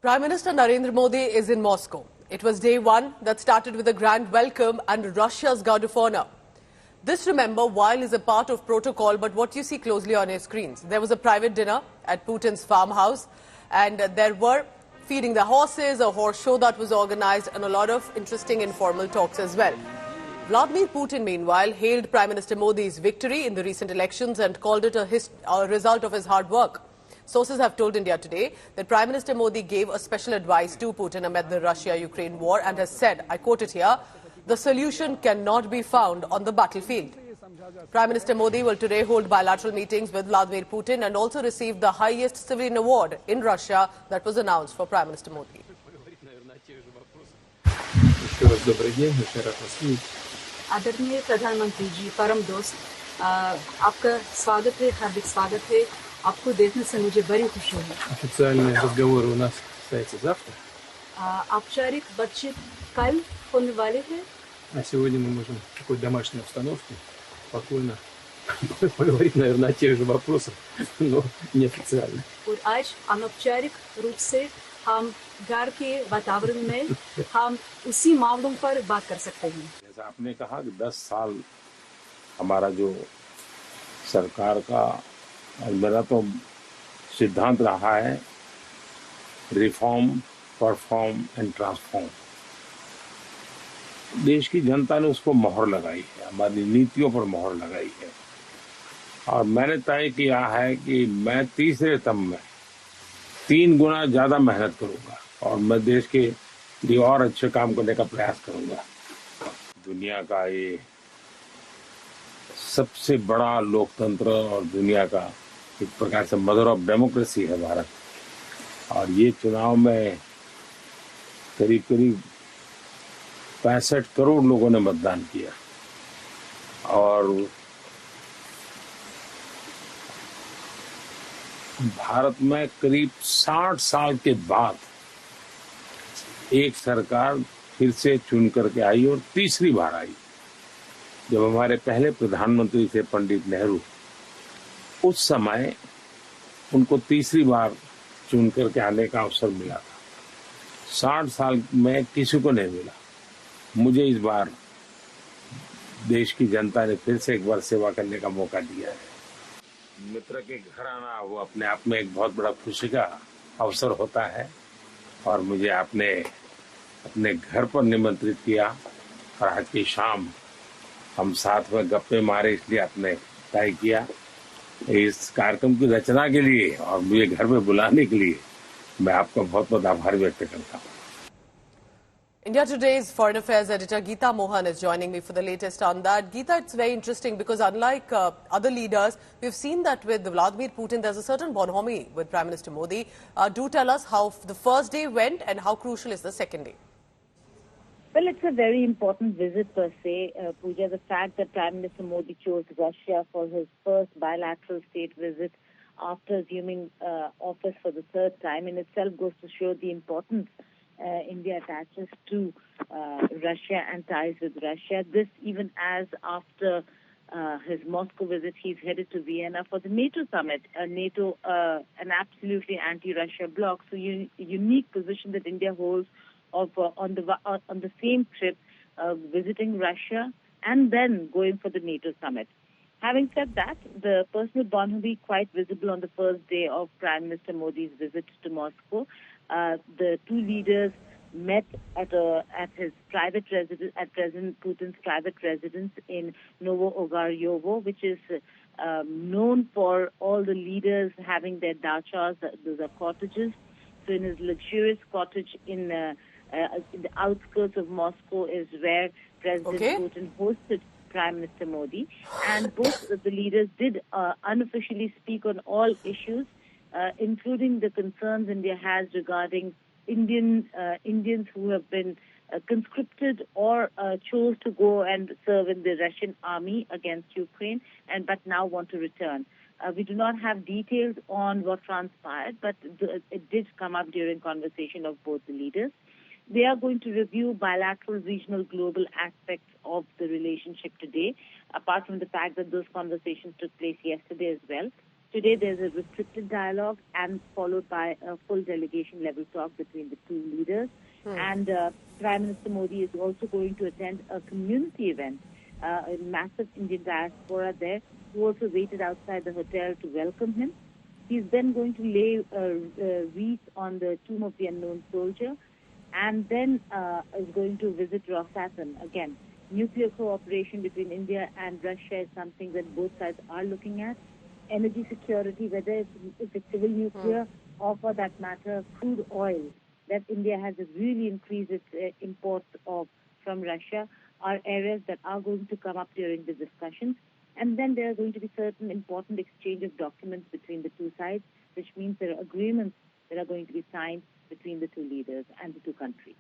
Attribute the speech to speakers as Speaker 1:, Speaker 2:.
Speaker 1: Prime Minister Narendra Modi is in Moscow. It was day one that started with a grand welcome and Russia's guard of honor. This, remember, while is a part of protocol, but what you see closely on your screens. There was a private dinner at Putin's farmhouse, and there were feeding the horses, a horse show that was organized, and a lot of interesting informal talks as well. Vladimir Putin, meanwhile, hailed Prime Minister Modi's victory in the recent elections and called it a result of his hard work. Sources have told India Today that Prime Minister Modi gave a special advice to Putin amid the Russia-Ukraine war and has said, I quote it here, the solution cannot be found on the battlefield. Prime Minister Modi will today hold bilateral meetings with Vladimir Putin and also receive the highest civilian award in Russia that was announced for Prime Minister Modi.
Speaker 2: आदरणीय प्रधानमंत्री जी, परम दोस्त, आपका स्वागत है, हार्दिक स्वागत है। आपको देखने से मुझे बड़ी खुशी है।
Speaker 3: Официальные разговоры у нас состоятся завтра.
Speaker 2: औपचारिक बातचीत कल होने वाले हैं।
Speaker 3: А сегодня мы можем в такой домашней обстановке спокойно поговорить, наверное, о тех же вопросах, но неофициально.
Speaker 2: और आज अनौपचारिक रूप से हम घर के वातावरण में हम उसी मामलों पर बात कर सकते हैं।
Speaker 4: जैसा आपने कहा कि 10 साल हमारा जो सरकार का और मेरा तो सिद्धांत रहा है रिफॉर्म, परफॉर्म एंड ट्रांसफॉर्म। देश की जनता ने उसको मोहर लगाई है, हमारी नीतियों पर मोहर लगाई है और मैंने तय किया है कि मैं तीसरे टर्म में 3 गुना ज्यादा मेहनत करूंगा और मैं देश के लिए और अच्छे काम करने का प्रयास करूंगा। दुनिया का ये सबसे बड़ा लोकतंत्र और दुनिया का एक प्रकार से मदर ऑफ डेमोक्रेसी है भारत, और ये चुनाव में करीब 65 करोड़ लोगों ने मतदान किया और भारत में करीब 60 साल के बाद एक सरकार फिर से चुन करके आई और तीसरी बार आई। जब हमारे पहले प्रधानमंत्री थे पंडित नेहरू, उस समय उनको तीसरी बार चुन करके आने का अवसर मिला था। 60 साल में किसी को नहीं मिला। मुझे इस बार देश की जनता ने फिर से एक बार सेवा करने का मौका दिया है। मित्र के घर आना वो अपने आप में एक बहुत बड़ा खुशी का अवसर होता है और मुझे आपने अपने घर पर निमंत्रित किया और आज की शाम हम साथ में गप्पे मारे, इसलिए आपने तय किया। इस कार्यक्रम की रचना के लिए और मुझे घर में बुलाने के लिए मैं आपका बहुत बहुत आभार व्यक्त करता हूँ।
Speaker 1: India Today's Foreign Affairs editor Geeta Mohan is joining me for the latest on that. Geeta, it's very interesting because unlike other leaders, we've seen that with Vladimir Putin, there's a certain bonhomie with Prime Minister Modi. Do tell us how the first day went and how crucial is the second day?
Speaker 5: Well, it's a very important visit per se, Pooja. The fact that Prime Minister Modi chose Russia for his first bilateral state visit after assuming office for the third time in itself goes to show the importance India attaches to Russia and ties with Russia. This even as after his Moscow visit, he's headed to Vienna for the NATO summit. NATO, an absolutely anti-Russia bloc, so unique position that India holds of on the same trip, visiting Russia and then going for the NATO summit. Having said that, the personal bonhomie quite visible on the first day of Prime Minister Modi's visit to Moscow. The two leaders met at his private residence, at President Putin's private residence in Novo-Ogaryovo, which is known for all the leaders having their dachas. Those are cottages. So in his luxurious cottage in the outskirts of Moscow is where President Putin hosted Prime Minister Modi, and both of the leaders did unofficially speak on all issues, including the concerns India has regarding Indians who have been conscripted or chose to go and serve in the Russian army against Ukraine, but now want to return. We do not have details on what transpired, but it did come up during conversation of both the leaders. They are going to review bilateral, regional, global aspects of the relationship today, apart from the fact that those conversations took place yesterday as well. Today there's a restricted dialogue and followed by a full delegation level talk between the two leaders. And Prime Minister Modi is also going to attend a community event, a massive Indian diaspora there, who also waited outside the hotel to welcome him. He's then going to lay a wreath on the tomb of the unknown soldier, and then is going to visit Rosatom. Again, nuclear cooperation between India and Russia is something that both sides are looking at. Energy security, whether it's civil nuclear or, for that matter, crude oil, that India has really increased its imports of from Russia, are areas that are going to come up during the discussions. And then there are going to be certain important exchange of documents between the two sides, which means there are agreements that are going to be signed between the two leaders and the two countries.